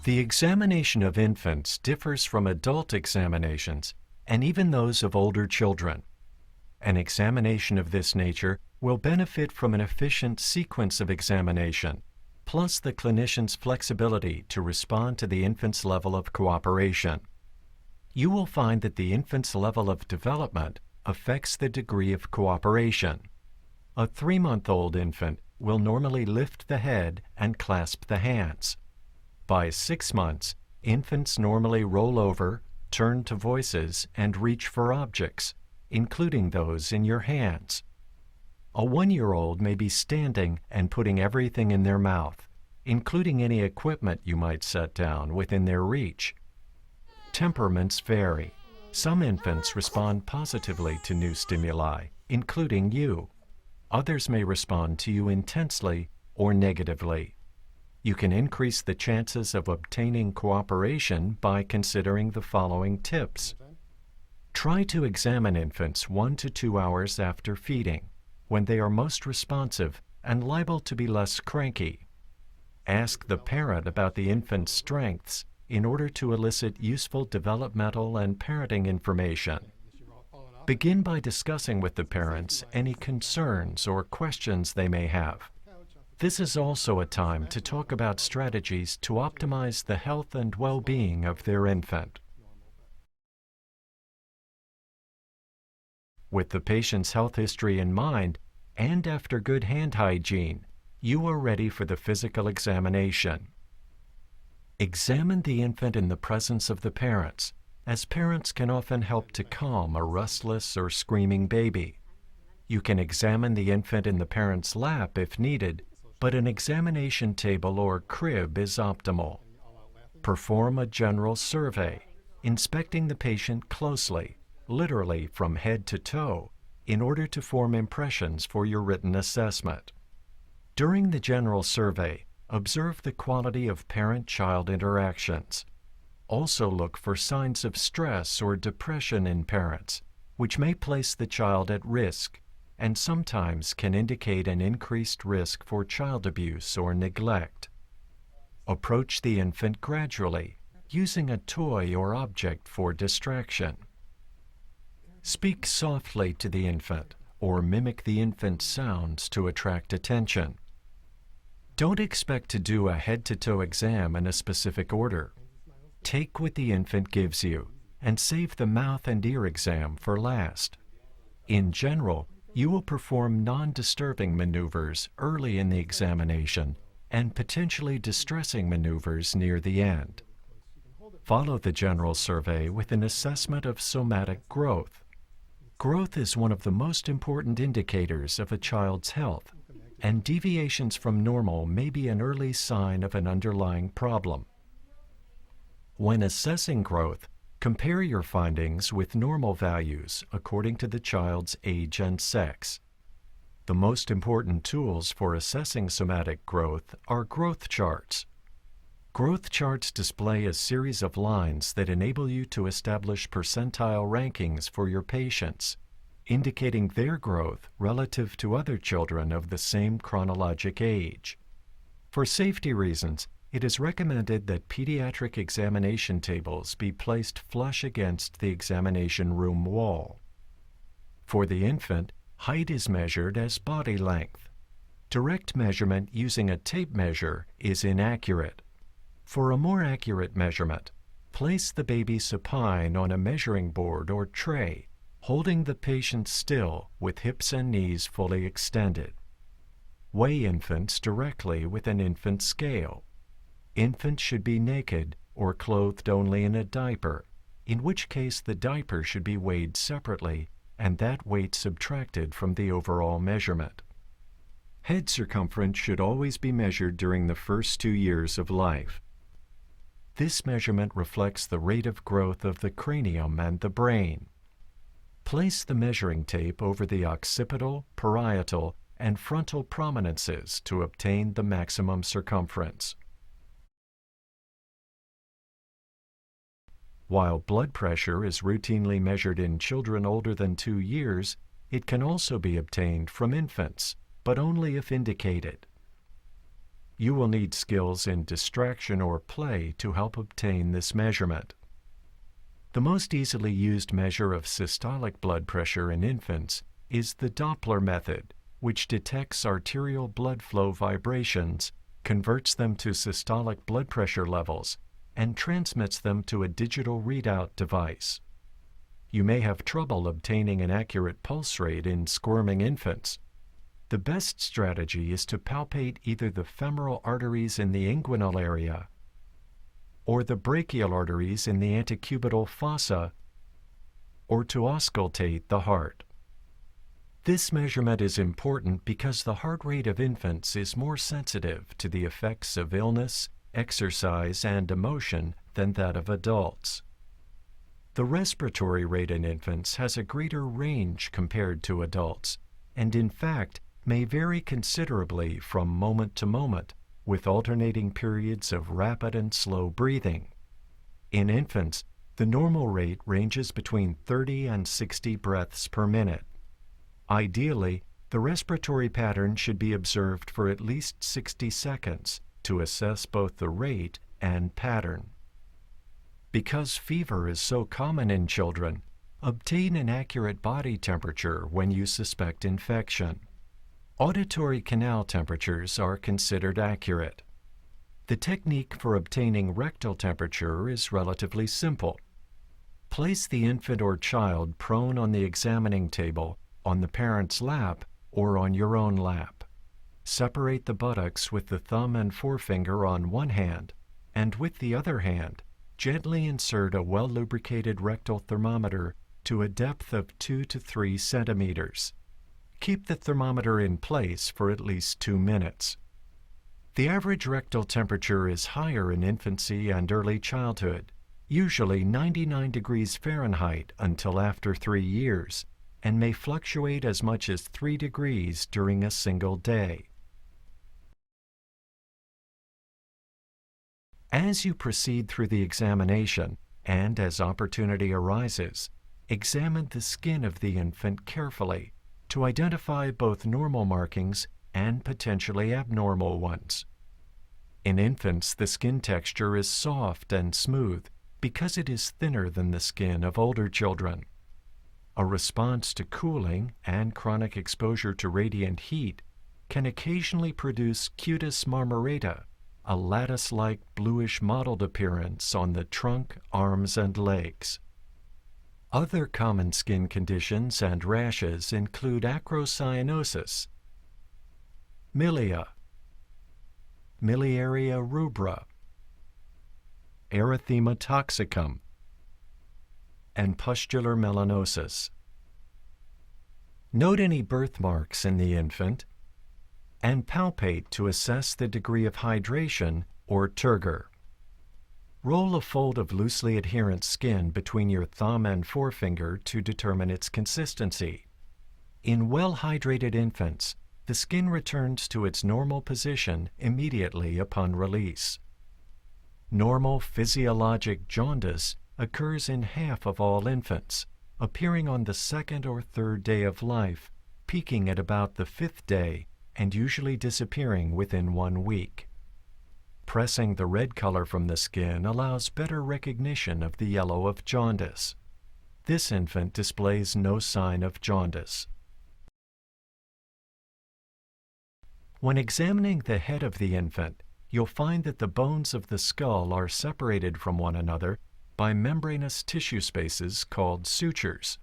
The examination of infants differs from adult examinations and even those of older children. An examination of this nature will benefit from an efficient sequence of examination, plus the clinician's flexibility to respond to the infant's level of cooperation. You will find that the infant's level of development affects the degree of cooperation. A 3-month-old infant will normally lift the head and clasp the hands. By 6 months, infants normally roll over, turn to voices, and reach for objects, including those in your hands. A 1-year-old may be standing and putting everything in their mouth, including any equipment you might set down within their reach. Temperaments vary. Some infants respond positively to new stimuli, including you. Others may respond to you intensely or negatively. You can increase the chances of obtaining cooperation by considering the following tips. Try to examine infants 1 to 2 hours after feeding, when they are most responsive and liable to be less cranky. Ask the parent about the infant's strengths in order to elicit useful developmental and parenting information. Begin by discussing with the parents any concerns or questions they may have. This is also a time to talk about strategies to optimize the health and well-being of their infant. With the patient's health history in mind, and after good hand hygiene, you are ready for the physical examination. Examine the infant in the presence of the parents, as parents can often help to calm a restless or screaming baby. You can examine the infant in the parent's lap if needed, but an examination table or crib is optimal. Perform a general survey, inspecting the patient closely, literally from head to toe, in order to form impressions for your written assessment. During the general survey, observe the quality of parent-child interactions. Also look for signs of stress or depression in parents, which may place the child at risk and sometimes can indicate an increased risk for child abuse or neglect. Approach the infant gradually, using a toy or object for distraction. Speak softly to the infant or mimic the infant's sounds to attract attention. Don't expect to do a head-to-toe exam in a specific order. Take what the infant gives you and save the mouth and ear exam for last. In general, you will perform non-disturbing maneuvers early in the examination and potentially distressing maneuvers near the end. Follow the general survey with an assessment of somatic growth. Growth is one of the most important indicators of a child's health, and deviations from normal may be an early sign of an underlying problem. When assessing growth, compare your findings with normal values according to the child's age and sex. The most important tools for assessing somatic growth are growth charts. Growth charts display a series of lines that enable you to establish percentile rankings for your patients, indicating their growth relative to other children of the same chronologic age. For safety reasons, it is recommended that pediatric examination tables be placed flush against the examination room wall. For the infant, height is measured as body length. Direct measurement using a tape measure is inaccurate. For a more accurate measurement, place the baby supine on a measuring board or tray, holding the patient still with hips and knees fully extended. Weigh infants directly with an infant scale. Infants should be naked or clothed only in a diaper, in which case the diaper should be weighed separately and that weight subtracted from the overall measurement. Head circumference should always be measured during the first 2 years of life. This measurement reflects the rate of growth of the cranium and the brain. Place the measuring tape over the occipital, parietal, and frontal prominences to obtain the maximum circumference. While blood pressure is routinely measured in children older than 2 years, it can also be obtained from infants, but only if indicated. You will need skills in distraction or play to help obtain this measurement. The most easily used measure of systolic blood pressure in infants is the Doppler method, which detects arterial blood flow vibrations, converts them to systolic blood pressure levels, and transmits them to a digital readout device. You may have trouble obtaining an accurate pulse rate in squirming infants. The best strategy is to palpate either the femoral arteries in the inguinal area or the brachial arteries in the antecubital fossa, or to auscultate the heart. This measurement is important because the heart rate of infants is more sensitive to the effects of illness, exercise, and emotion than that of adults. The respiratory rate in infants has a greater range compared to adults, and in fact may vary considerably from moment to moment, with alternating periods of rapid and slow breathing. In infants, the normal rate ranges between 30 and 60 breaths per minute. Ideally, the respiratory pattern should be observed for at least 60 seconds to assess both the rate and pattern. Because fever is so common in children, obtain an accurate body temperature when you suspect infection. Auditory canal temperatures are considered accurate. The technique for obtaining rectal temperature is relatively simple. Place the infant or child prone on the examining table, on the parent's lap, or on your own lap. Separate the buttocks with the thumb and forefinger on one hand, and with the other hand, gently insert a well-lubricated rectal thermometer to a depth of 2 to 3 centimeters. Keep the thermometer in place for at least 2 minutes. The average rectal temperature is higher in infancy and early childhood, usually 99 degrees Fahrenheit until after 3 years, and may fluctuate as much as 3 degrees during a single day. As you proceed through the examination, and as opportunity arises, examine the skin of the infant carefully to identify both normal markings and potentially abnormal ones. In infants, the skin texture is soft and smooth because it is thinner than the skin of older children. A response to cooling and chronic exposure to radiant heat can occasionally produce cutis marmorata, a lattice-like bluish mottled appearance on the trunk, arms, and legs. Other common skin conditions and rashes include acrocyanosis, milia, miliaria rubra, erythema toxicum, and pustular melanosis. Note any birthmarks in the infant and palpate to assess the degree of hydration or turgor. Roll a fold of loosely adherent skin between your thumb and forefinger to determine its consistency. In well-hydrated infants, the skin returns to its normal position immediately upon release. Normal physiologic jaundice occurs in half of all infants, appearing on the 2nd or 3rd day of life, peaking at about the 5th day, and usually disappearing within 1 week. Pressing the red color from the skin allows better recognition of the yellow of jaundice. This infant displays no sign of jaundice. When examining the head of the infant, you'll find that the bones of the skull are separated from one another by membranous tissue spaces called sutures.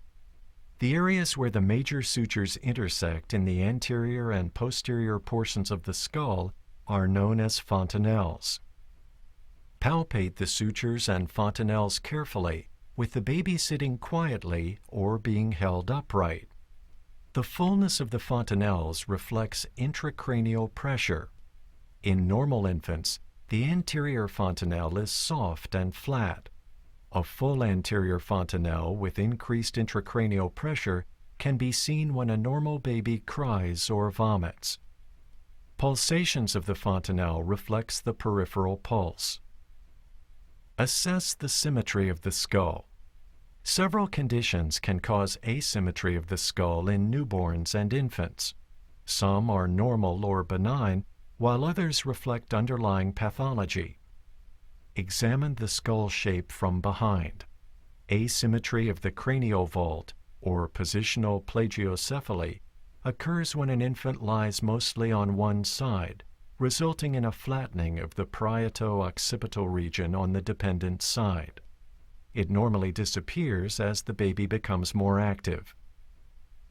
The areas where the major sutures intersect in the anterior and posterior portions of the skull are known as fontanelles. Palpate the sutures and fontanelles carefully, with the baby sitting quietly or being held upright. The fullness of the fontanelles reflects intracranial pressure. In normal infants, the anterior fontanelle is soft and flat. A full anterior fontanelle with increased intracranial pressure can be seen when a normal baby cries or vomits. Pulsations of the fontanelle reflects the peripheral pulse. Assess the symmetry of the skull. Several conditions can cause asymmetry of the skull in newborns and infants. Some are normal or benign, while others reflect underlying pathology. Examine the skull shape from behind. Asymmetry of the cranial vault, or positional plagiocephaly, occurs when an infant lies mostly on one side, resulting in a flattening of the parieto-occipital region on the dependent side. It normally disappears as the baby becomes more active.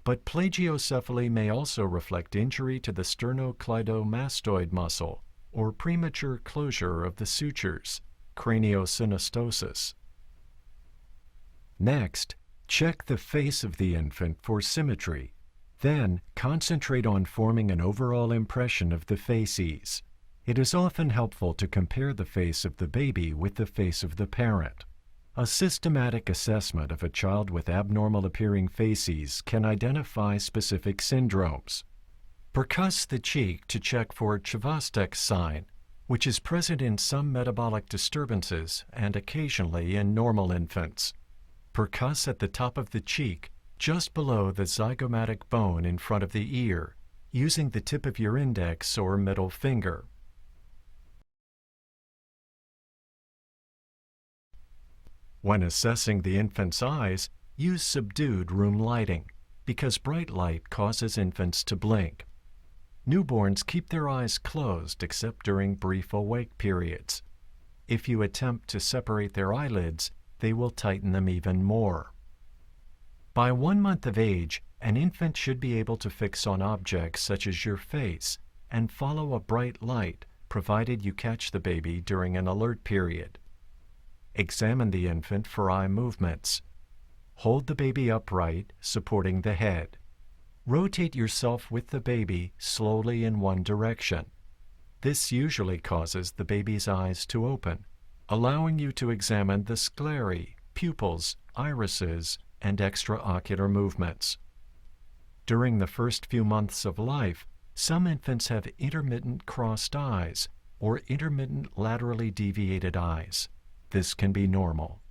But plagiocephaly may also reflect injury to the sternocleidomastoid muscle, or premature closure of the sutures, craniosynostosis. Next, check the face of the infant for symmetry. Then, concentrate on forming an overall impression of the facies. It is often helpful to compare the face of the baby with the face of the parent. A systematic assessment of a child with abnormal appearing facies can identify specific syndromes. Percuss the cheek to check for Chvostek's sign, which is present in some metabolic disturbances and occasionally in normal infants. Percuss at the top of the cheek, just below the zygomatic bone in front of the ear, using the tip of your index or middle finger. When assessing the infant's eyes, use subdued room lighting, because bright light causes infants to blink. Newborns keep their eyes closed except during brief awake periods. If you attempt to separate their eyelids, they will tighten them even more. By 1 month of age, an infant should be able to fix on objects such as your face and follow a bright light, provided you catch the baby during an alert period. Examine the infant for eye movements. Hold the baby upright, supporting the head. Rotate yourself with the baby slowly in one direction. This usually causes the baby's eyes to open, allowing you to examine the sclerae, pupils, irises, and extraocular movements. During the first few months of life, some infants have intermittent crossed eyes or intermittent laterally deviated eyes. This can be normal.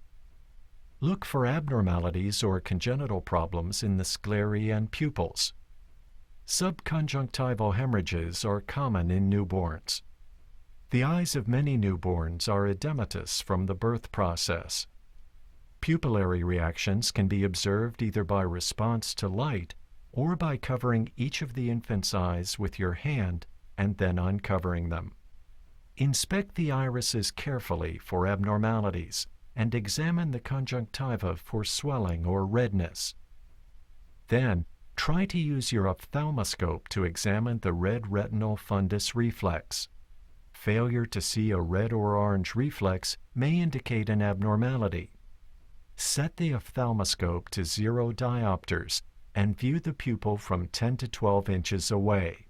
Look for abnormalities or congenital problems in the sclerae and pupils. Subconjunctival hemorrhages are common in newborns. The eyes of many newborns are edematous from the birth process. Pupillary reactions can be observed either by response to light or by covering each of the infant's eyes with your hand and then uncovering them. Inspect the irises carefully for abnormalities and examine the conjunctiva for swelling or redness. Then, try to use your ophthalmoscope to examine the red retinal fundus reflex. Failure to see a red or orange reflex may indicate an abnormality. Set the ophthalmoscope to 0 diopters and view the pupil from 10 to 12 inches away.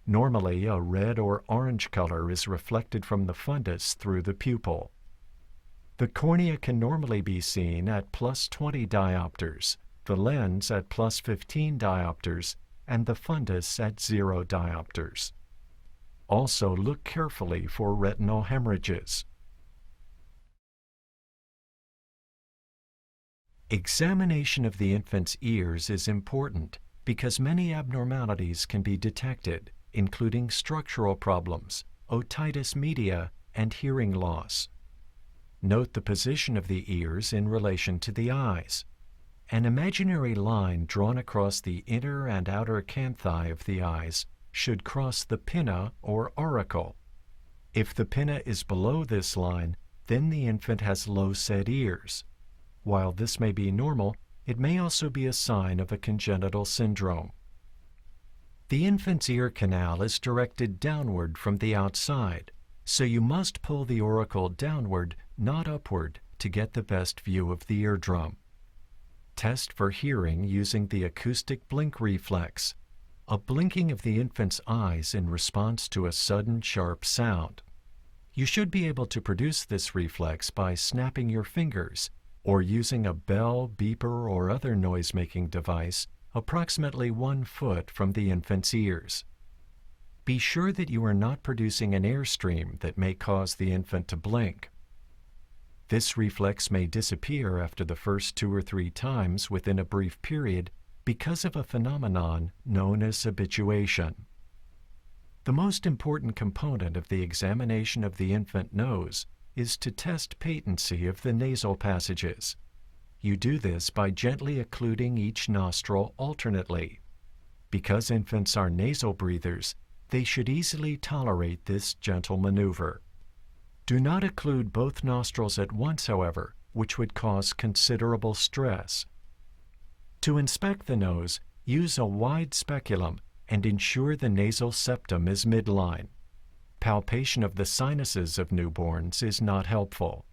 Normally, a red or orange color is reflected from the fundus through the pupil. The cornea can normally be seen at +20 diopters, the lens at +15 diopters, and the fundus at 0 diopters. Also, look carefully for retinal hemorrhages. Examination of the infant's ears is important because many abnormalities can be detected, including structural problems, otitis media, and hearing loss. Note the position of the ears in relation to the eyes. An imaginary line drawn across the inner and outer canthi of the eyes should cross the pinna or auricle. If the pinna is below this line, then the infant has low-set ears. While this may be normal, it may also be a sign of a congenital syndrome. The infant's ear canal is directed downward from the outside, so you must pull the auricle downward, not upward, to get the best view of the eardrum. Test for hearing using the acoustic blink reflex, a blinking of the infant's eyes in response to a sudden sharp sound. You should be able to produce this reflex by snapping your fingers or using a bell, beeper, or other noise-making device approximately 1 foot from the infant's ears. Be sure that you are not producing an airstream that may cause the infant to blink. This reflex may disappear after the first 2 or 3 times within a brief period because of a phenomenon known as habituation. The most important component of the examination of the infant nose is to test patency of the nasal passages. You do this by gently occluding each nostril alternately. Because infants are nasal breathers, they should easily tolerate this gentle maneuver. Do not occlude both nostrils at once, however, which would cause considerable stress. To inspect the nose, use a wide speculum and ensure the nasal septum is midline. Palpation of the sinuses of newborns is not helpful.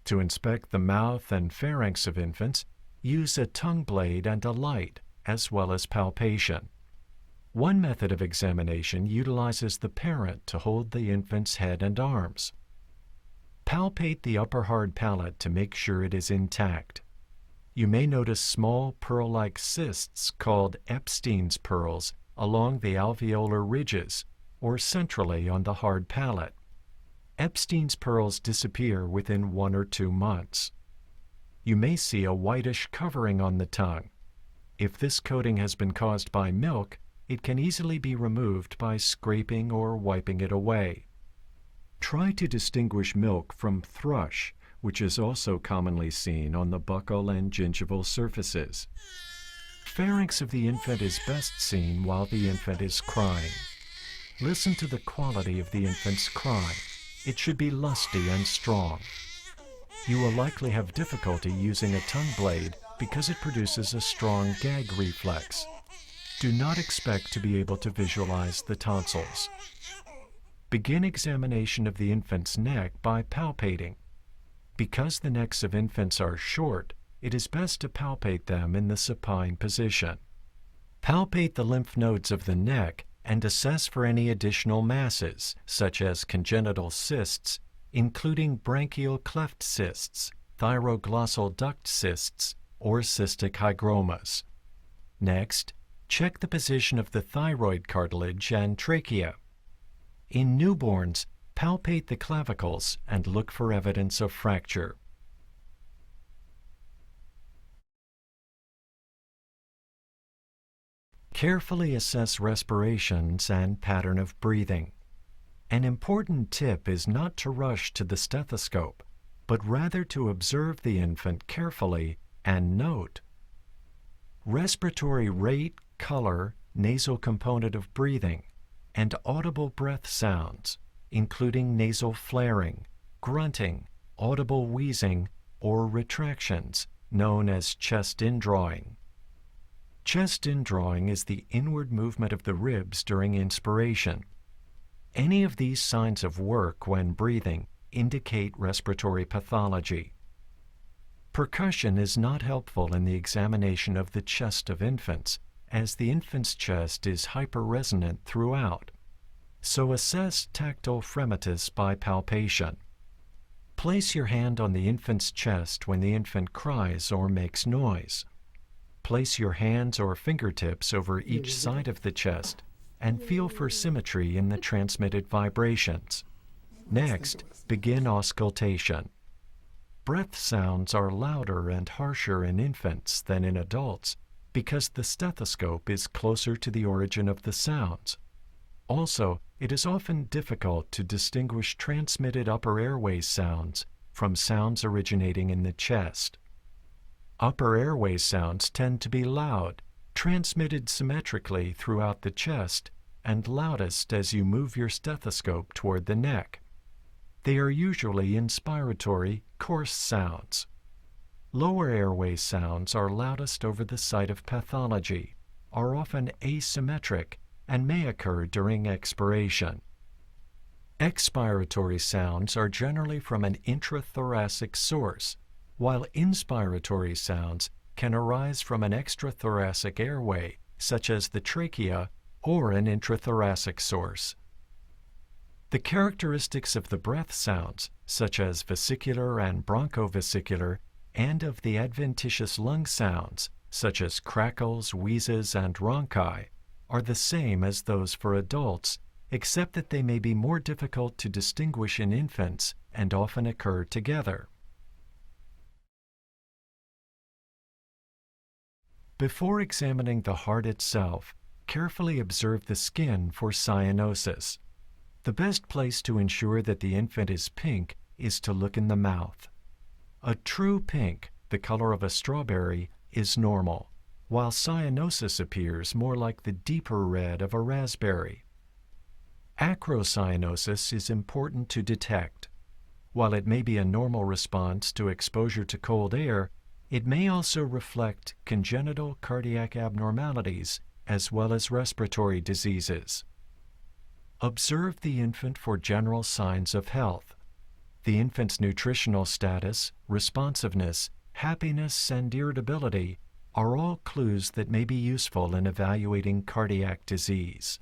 To inspect the mouth and pharynx of infants, use a tongue blade and a light, as well as palpation. One method of examination utilizes the parent to hold the infant's head and arms. Palpate the upper hard palate to make sure it is intact. You may notice small pearl-like cysts called Epstein's pearls along the alveolar ridges or centrally on the hard palate. Epstein's pearls disappear within 1 or 2 months. You may see a whitish covering on the tongue. If this coating has been caused by milk, it can easily be removed by scraping or wiping it away. Try to distinguish milk from thrush, which is also commonly seen on the buccal and gingival surfaces. Pharynx of the infant is best seen while the infant is crying. Listen to the quality of the infant's cry. It should be lusty and strong. You will likely have difficulty using a tongue blade because it produces a strong gag reflex. Do not expect to be able to visualize the tonsils. Begin examination of the infant's neck by palpating. Because the necks of infants are short, it is best to palpate them in the supine position. Palpate the lymph nodes of the neck and assess for any additional masses, such as congenital cysts, including branchial cleft cysts, thyroglossal duct cysts, or cystic hygromas. Next, check the position of the thyroid cartilage and trachea. In newborns, palpate the clavicles and look for evidence of fracture. Carefully assess respirations and pattern of breathing. An important tip is not to rush to the stethoscope, but rather to observe the infant carefully and note respiratory rate, color, nasal component of breathing, and audible breath sounds, including nasal flaring, grunting, audible wheezing, or retractions, known as chest indrawing. Chest indrawing is the inward movement of the ribs during inspiration. Any of these signs of work when breathing indicate respiratory pathology. Percussion is not helpful in the examination of the chest of infants, as the infant's chest is hyperresonant throughout. So assess tactile fremitus by palpation. Place your hand on the infant's chest when the infant cries or makes noise. Place your hands or fingertips over each side of the chest and feel for symmetry in the transmitted vibrations. Next, begin auscultation. Breath sounds are louder and harsher in infants than in adults because the stethoscope is closer to the origin of the sounds. Also, it is often difficult to distinguish transmitted upper airway sounds from sounds originating in the chest. Upper airway sounds tend to be loud, transmitted symmetrically throughout the chest, and loudest as you move your stethoscope toward the neck. They are usually inspiratory, coarse sounds. Lower airway sounds are loudest over the site of pathology, are often asymmetric, and may occur during expiration. Expiratory sounds are generally from an intrathoracic source, while inspiratory sounds can arise from an extrathoracic airway, such as the trachea, or an intrathoracic source. The characteristics of the breath sounds, such as vesicular and bronchovesicular, and of the adventitious lung sounds, such as crackles, wheezes, and rhonchi, are the same as those for adults, except that they may be more difficult to distinguish in infants and often occur together. Before examining the heart itself, carefully observe the skin for cyanosis. The best place to ensure that the infant is pink is to look in the mouth. A true pink, the color of a strawberry, is normal, while cyanosis appears more like the deeper red of a raspberry. Acrocyanosis is important to detect. While it may be a normal response to exposure to cold air, it may also reflect congenital cardiac abnormalities as well as respiratory diseases. Observe the infant for general signs of health. The infant's nutritional status, responsiveness, happiness, and irritability are all clues that may be useful in evaluating cardiac disease.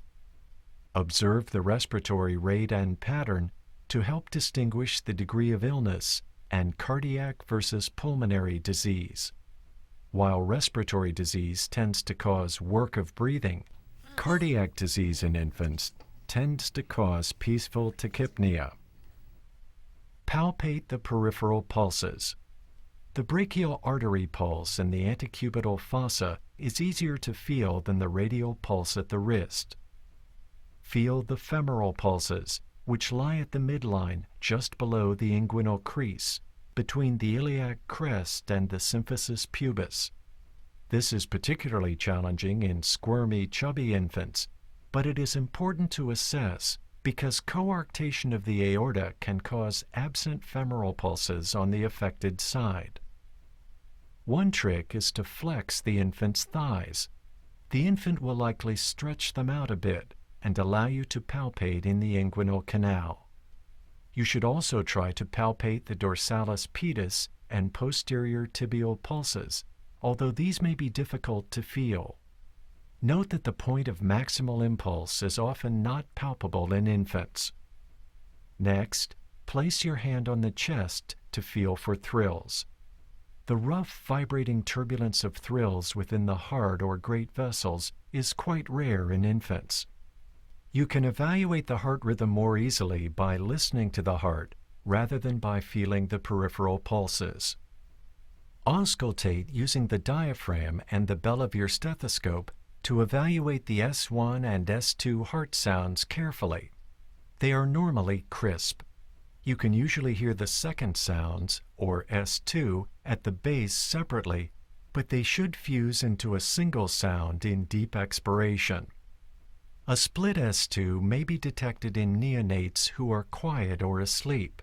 Observe the respiratory rate and pattern to help distinguish the degree of illness and cardiac versus pulmonary disease. While respiratory disease tends to cause work of breathing, cardiac disease in infants tends to cause peaceful tachypnea. Palpate the peripheral pulses. The brachial artery pulse in the antecubital fossa is easier to feel than the radial pulse at the wrist. Feel the femoral pulses, which lie at the midline just below the inguinal crease, between the iliac crest and the symphysis pubis. This is particularly challenging in squirmy, chubby infants, but it is important to assess because coarctation of the aorta can cause absent femoral pulses on the affected side. One trick is to flex the infant's thighs. The infant will likely stretch them out a bit and allow you to palpate in the inguinal canal. You should also try to palpate the dorsalis pedis and posterior tibial pulses, although these may be difficult to feel. Note that the point of maximal impulse is often not palpable in infants. Next, place your hand on the chest to feel for thrills. The rough, vibrating turbulence of thrills within the heart or great vessels is quite rare in infants. You can evaluate the heart rhythm more easily by listening to the heart rather than by feeling the peripheral pulses. Auscultate using the diaphragm and the bell of your stethoscope to evaluate the S1 and S2 heart sounds carefully. They are normally crisp. You can usually hear the second sounds, or S2, at the base separately, but they should fuse into a single sound in deep expiration. A split S2 may be detected in neonates who are quiet or asleep.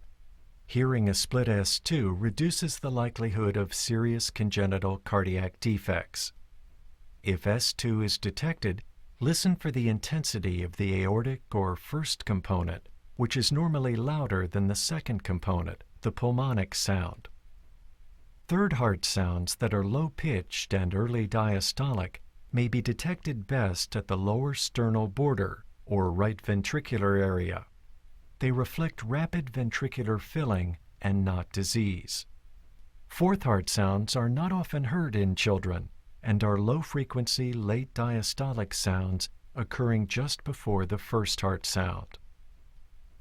Hearing a split S2 reduces the likelihood of serious congenital cardiac defects. If S2 is detected, listen for the intensity of the aortic or first component, which is normally louder than the second component, the pulmonic sound. Third heart sounds that are low-pitched and early diastolic may be detected best at the lower sternal border, or right ventricular area. They reflect rapid ventricular filling and not disease. Fourth heart sounds are not often heard in children and are low-frequency, late diastolic sounds occurring just before the first heart sound.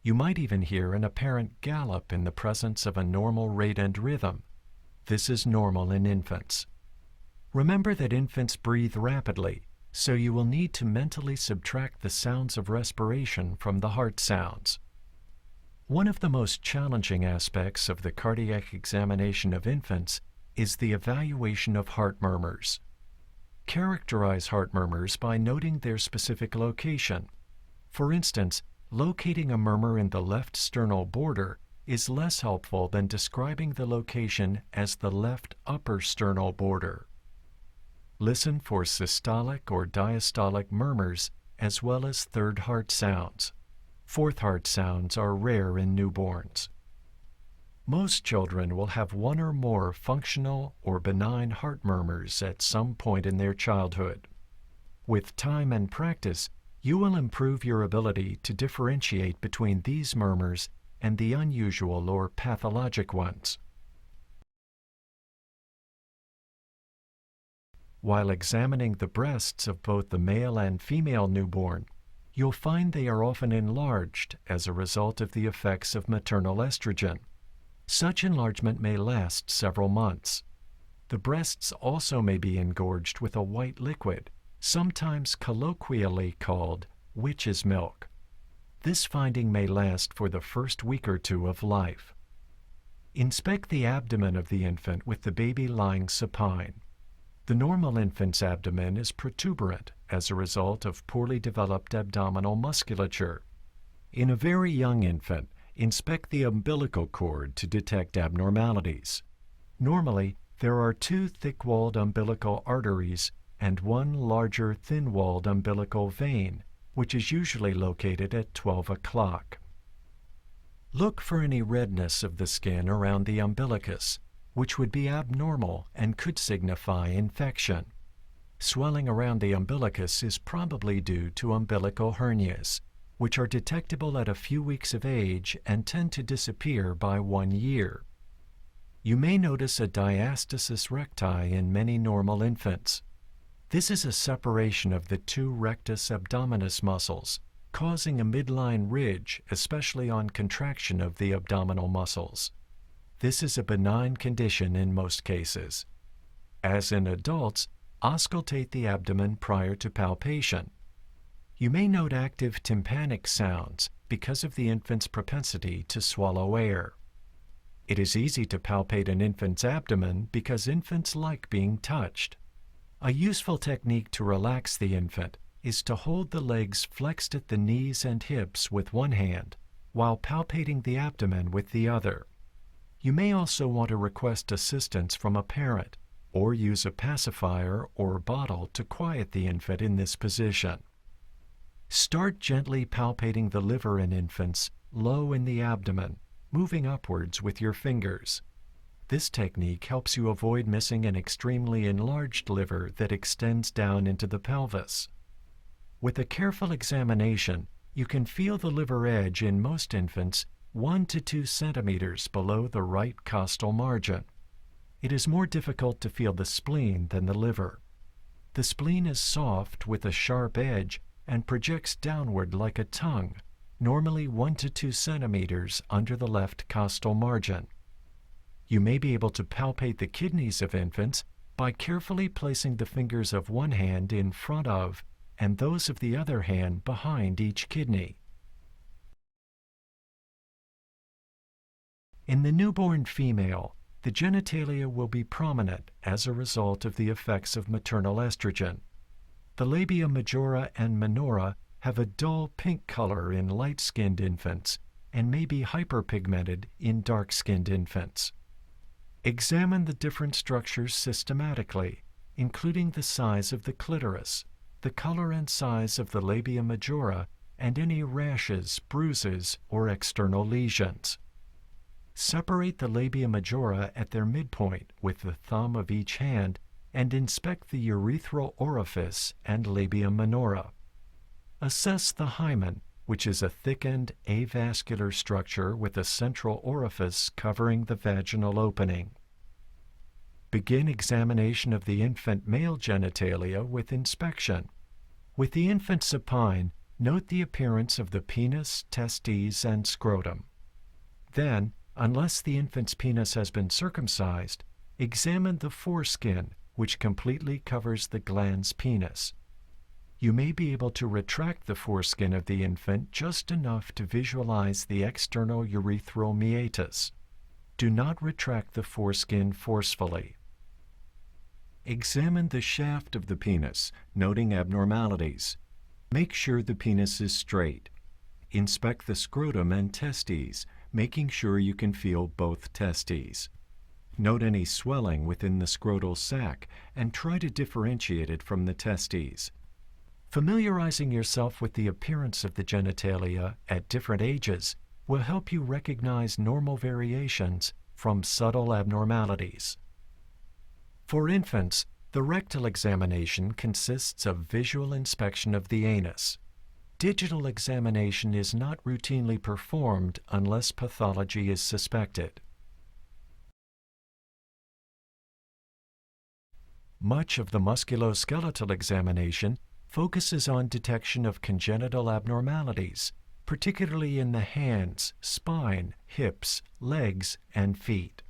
You might even hear an apparent gallop in the presence of a normal rate and rhythm. This is normal in infants. Remember that infants breathe rapidly, so you will need to mentally subtract the sounds of respiration from the heart sounds. One of the most challenging aspects of the cardiac examination of infants is the evaluation of heart murmurs. Characterize heart murmurs by noting their specific location. For instance, locating a murmur in the left sternal border is less helpful than describing the location as the left upper sternal border. Listen for systolic or diastolic murmurs as well as third heart sounds. Fourth heart sounds are rare in newborns. Most children will have one or more functional or benign heart murmurs at some point in their childhood. With time and practice, you will improve your ability to differentiate between these murmurs and the unusual or pathologic ones. While examining the breasts of both the male and female newborn, you'll find they are often enlarged as a result of the effects of maternal estrogen. Such enlargement may last several months. The breasts also may be engorged with a white liquid, sometimes colloquially called witch's milk. This finding may last for the first week or two of life. Inspect the abdomen of the infant with the baby lying supine. The normal infant's abdomen is protuberant as a result of poorly developed abdominal musculature. In a very young infant, inspect the umbilical cord to detect abnormalities. Normally, there are 2 thick-walled umbilical arteries and 1 larger thin-walled umbilical vein, which is usually located at 12 o'clock. Look for any redness of the skin around the umbilicus, which would be abnormal and could signify infection. Swelling around the umbilicus is probably due to umbilical hernias, which are detectable at a few weeks of age and tend to disappear by 1 year. You may notice a diastasis recti in many normal infants. This is a separation of the 2 rectus abdominis muscles, causing a midline ridge, especially on contraction of the abdominal muscles. This is a benign condition in most cases. As in adults, auscultate the abdomen prior to palpation. You may note active tympanic sounds because of the infant's propensity to swallow air. It is easy to palpate an infant's abdomen because infants like being touched. A useful technique to relax the infant is to hold the legs flexed at the knees and hips with one hand while palpating the abdomen with the other. You may also want to request assistance from a parent or use a pacifier or bottle to quiet the infant in this position. Start gently palpating the liver in infants low in the abdomen, moving upwards with your fingers. This technique helps you avoid missing an extremely enlarged liver that extends down into the pelvis. With a careful examination, you can feel the liver edge in most infants 1 to 2 centimeters below the right costal margin. It is more difficult to feel the spleen than the liver. The spleen is soft with a sharp edge and projects downward like a tongue, normally 1 to 2 centimeters under the left costal margin. You may be able to palpate the kidneys of infants by carefully placing the fingers of one hand in front of and those of the other hand behind each kidney. In the newborn female, the genitalia will be prominent as a result of the effects of maternal estrogen. The labia majora and minora have a dull pink color in light-skinned infants and may be hyperpigmented in dark-skinned infants. Examine the different structures systematically, including the size of the clitoris, the color and size of the labia majora, and any rashes, bruises, or external lesions. Separate the labia majora at their midpoint with the thumb of each hand and inspect the urethral orifice and labia minora. Assess the hymen, which is a thickened avascular structure with a central orifice covering the vaginal opening. Begin examination of the infant male genitalia with inspection. With the infant supine, note the appearance of the penis, testes, and scrotum. Then, unless the infant's penis has been circumcised, examine the foreskin, which completely covers the glans penis. You may be able to retract the foreskin of the infant just enough to visualize the external urethral meatus. Do not retract the foreskin forcefully. Examine the shaft of the penis, noting abnormalities. Make sure the penis is straight. Inspect the scrotum and testes, making sure you can feel both testes. Note any swelling within the scrotal sac and try to differentiate it from the testes. Familiarizing yourself with the appearance of the genitalia at different ages will help you recognize normal variations from subtle abnormalities. For infants, the rectal examination consists of visual inspection of the anus. Digital examination is not routinely performed unless pathology is suspected. Much of the musculoskeletal examination focuses on detection of congenital abnormalities, particularly in the hands, spine, hips, legs, and feet.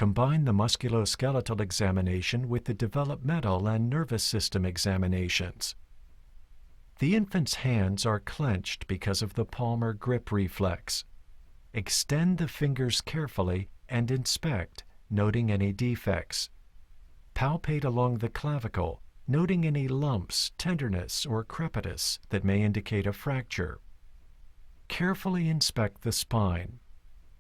Combine the musculoskeletal examination with the developmental and nervous system examinations. The infant's hands are clenched because of the palmar grip reflex. Extend the fingers carefully and inspect, noting any defects. Palpate along the clavicle, noting any lumps, tenderness, or crepitus that may indicate a fracture. Carefully inspect the spine.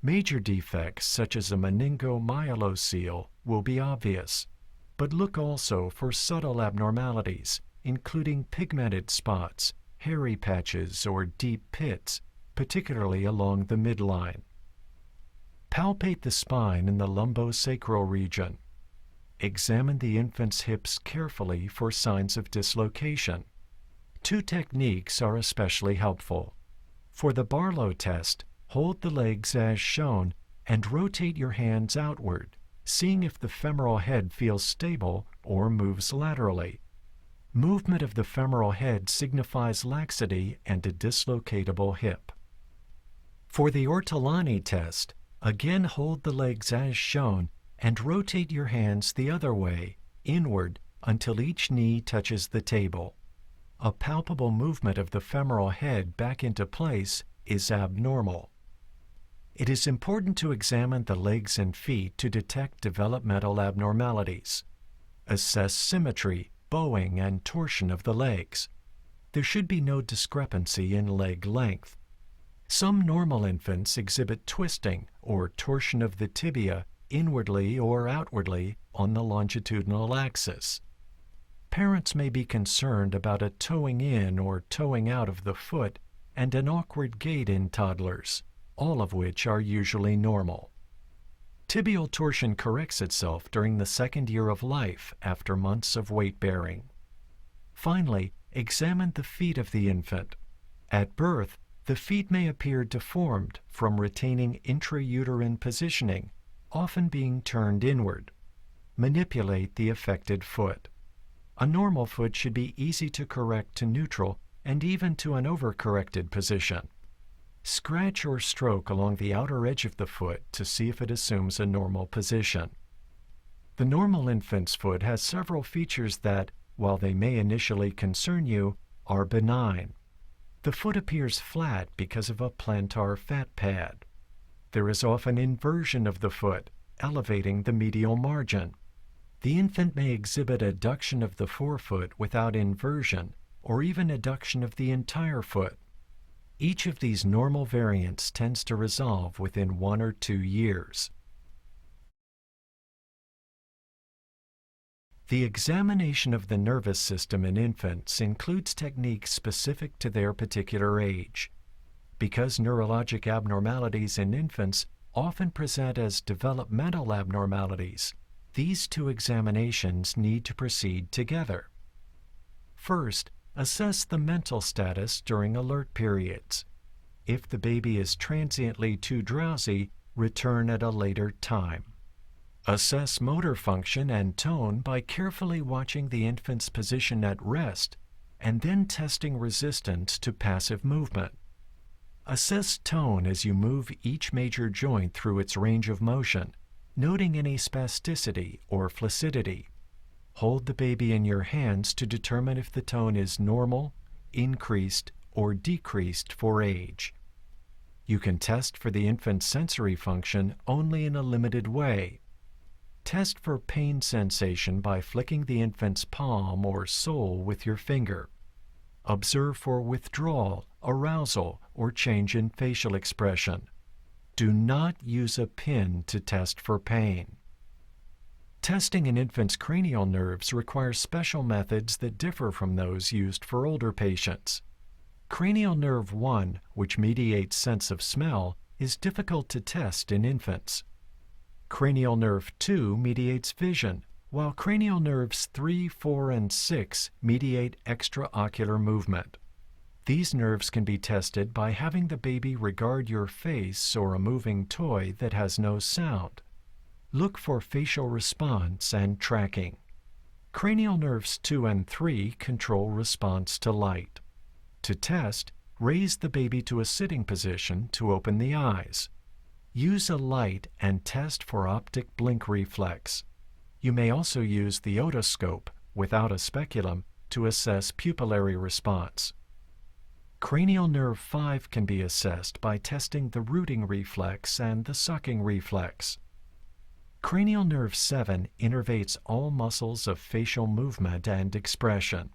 Major defects such as a meningomyelocele will be obvious, but look also for subtle abnormalities, including pigmented spots, hairy patches, or deep pits, particularly along the midline. Palpate the spine in the lumbosacral region. Examine the infant's hips carefully for signs of dislocation. Two techniques are especially helpful. For the Barlow test, hold the legs as shown and rotate your hands outward, seeing if the femoral head feels stable or moves laterally. Movement of the femoral head signifies laxity and a dislocatable hip. For the Ortolani test, again hold the legs as shown and rotate your hands the other way, inward, until each knee touches the table. A palpable movement of the femoral head back into place is abnormal. It is important to examine the legs and feet to detect developmental abnormalities. Assess symmetry, bowing, and torsion of the legs. There should be no discrepancy in leg length. Some normal infants exhibit twisting or torsion of the tibia inwardly or outwardly on the longitudinal axis. Parents may be concerned about a toeing in or toeing out of the foot and an awkward gait in toddlers, all of which are usually normal. Tibial torsion corrects itself during the second year of life after months of weight bearing. Finally, examine the feet of the infant. At birth, the feet may appear deformed from retaining intrauterine positioning, often being turned inward. Manipulate the affected foot. A normal foot should be easy to correct to neutral and even to an overcorrected position. Scratch or stroke along the outer edge of the foot to see if it assumes a normal position. The normal infant's foot has several features that, while they may initially concern you, are benign. The foot appears flat because of a plantar fat pad. There is often inversion of the foot, elevating the medial margin. The infant may exhibit adduction of the forefoot without inversion, or even adduction of the entire foot. Each of these normal variants tends to resolve within 1 or 2 years. The examination of the nervous system in infants includes techniques specific to their particular age. Because neurologic abnormalities in infants often present as developmental abnormalities, these two examinations need to proceed together. First, assess the mental status during alert periods. If the baby is transiently too drowsy, return at a later time. Assess motor function and tone by carefully watching the infant's position at rest and then testing resistance to passive movement. Assess tone as you move each major joint through its range of motion, noting any spasticity or flaccidity. Hold the baby in your hands to determine if the tone is normal, increased, or decreased for age. You can test for the infant's sensory function only in a limited way. Test for pain sensation by flicking the infant's palm or sole with your finger. Observe for withdrawal, arousal, or change in facial expression. Do not use a pin to test for pain. Testing an infant's cranial nerves requires special methods that differ from those used for older patients. Cranial nerve 1, which mediates sense of smell, is difficult to test in infants. Cranial nerve 2 mediates vision, while cranial nerves 3, 4, and 6 mediate extraocular movement. These nerves can be tested by having the baby regard your face or a moving toy that has no sound. Look for facial response and tracking. Cranial nerves 2 and 3 control response to light. To test, raise the baby to a sitting position to open the eyes. Use a light and test for optic blink reflex. You may also use the otoscope without a speculum to assess pupillary response. Cranial nerve 5 can be assessed by testing the rooting reflex and the sucking reflex. Cranial nerve 7 innervates all muscles of facial movement and expression.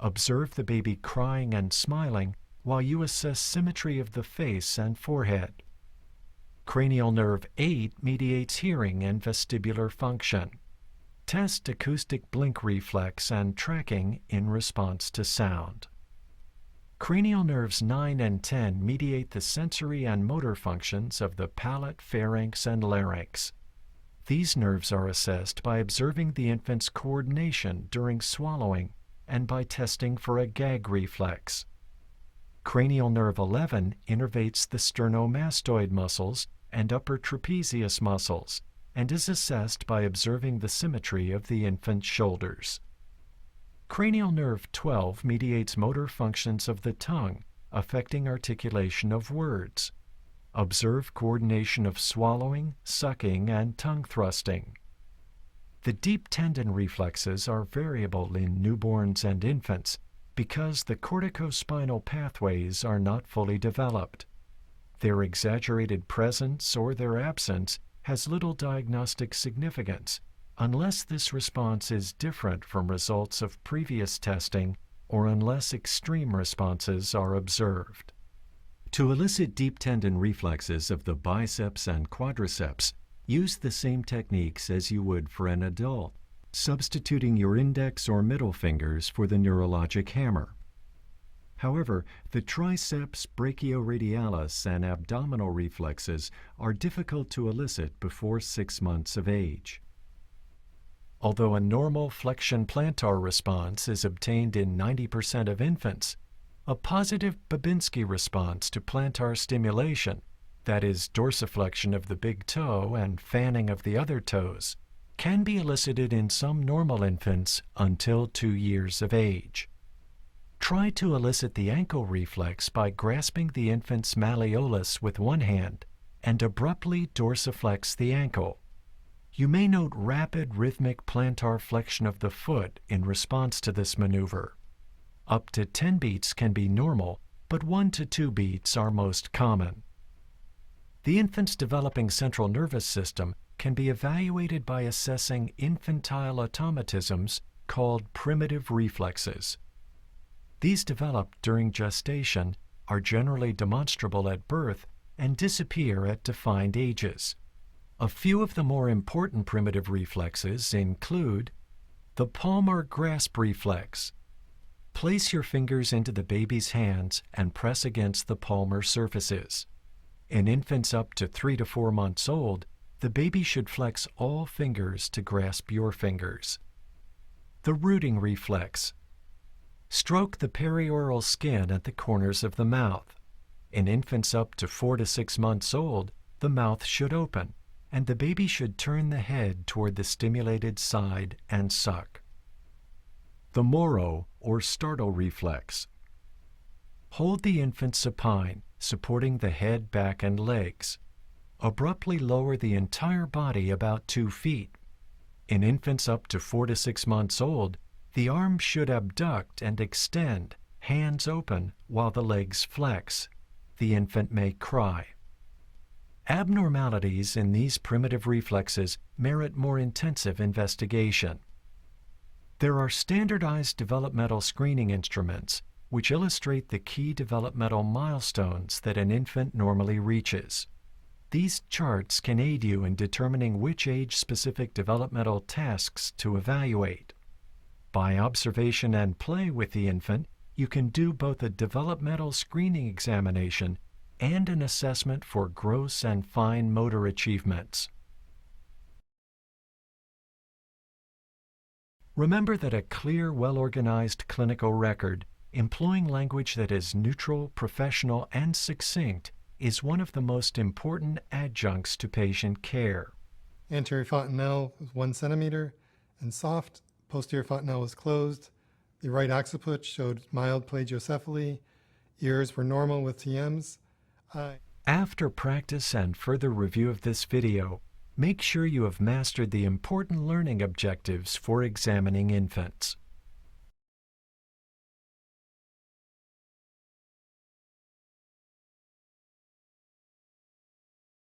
Observe the baby crying and smiling while you assess symmetry of the face and forehead. Cranial nerve 8 mediates hearing and vestibular function. Test acoustic blink reflex and tracking in response to sound. Cranial nerves 9 and 10 mediate the sensory and motor functions of the palate, pharynx, and larynx. These nerves are assessed by observing the infant's coordination during swallowing and by testing for a gag reflex. Cranial nerve 11 innervates the sternomastoid muscles and upper trapezius muscles and is assessed by observing the symmetry of the infant's shoulders. Cranial nerve 12 mediates motor functions of the tongue, affecting articulation of words. Observe coordination of swallowing, sucking, and tongue thrusting. The deep tendon reflexes are variable in newborns and infants because the corticospinal pathways are not fully developed. Their exaggerated presence or their absence has little diagnostic significance unless this response is different from results of previous testing or unless extreme responses are observed. To elicit deep tendon reflexes of the biceps and quadriceps, use the same techniques as you would for an adult, substituting your index or middle fingers for the neurologic hammer. However, the triceps, brachioradialis, and abdominal reflexes are difficult to elicit before 6 months of age. Although a normal flexion plantar response is obtained in 90% of infants, a positive Babinski response to plantar stimulation, that is, dorsiflexion of the big toe and fanning of the other toes, can be elicited in some normal infants until 2 years of age. Try to elicit the ankle reflex by grasping the infant's malleolus with one hand and abruptly dorsiflex the ankle. You may note rapid rhythmic plantar flexion of the foot in response to this maneuver. Up to 10 beats can be normal, but 1 to 2 beats are most common. The infant's developing central nervous system can be evaluated by assessing infantile automatisms called primitive reflexes. These developed during gestation are generally demonstrable at birth and disappear at defined ages. A few of the more important primitive reflexes include the palmar grasp reflex. Place your fingers into the baby's hands and press against the palmar surfaces. In infants up to 3 to 4 months old, the baby should flex all fingers to grasp your fingers. The rooting reflex. Stroke the perioral skin at the corners of the mouth. In infants up to 4 to 6 months old, the mouth should open, and the baby should turn the head toward the stimulated side and suck. The Moro or startle reflex. Hold the infant supine, supporting the head, back, and legs. Abruptly lower the entire body about 2 feet. In infants up to 4 to 6 months old, the arms should abduct and extend, hands open, while the legs flex. The infant may cry. Abnormalities in these primitive reflexes merit more intensive investigation. There are standardized developmental screening instruments which illustrate the key developmental milestones that an infant normally reaches. These charts can aid you in determining which age-specific developmental tasks to evaluate. By observation and play with the infant, you can do both a developmental screening examination and an assessment for gross and fine motor achievements. Remember that a clear, well-organized clinical record, employing language that is neutral, professional, and succinct, is one of the most important adjuncts to patient care. Anterior fontanelle was 1 centimeter and soft. Posterior fontanelle was closed. The right occiput showed mild plagiocephaly. Ears were normal with TMs. After practice and further review of this video, make sure you have mastered the important learning objectives for examining infants.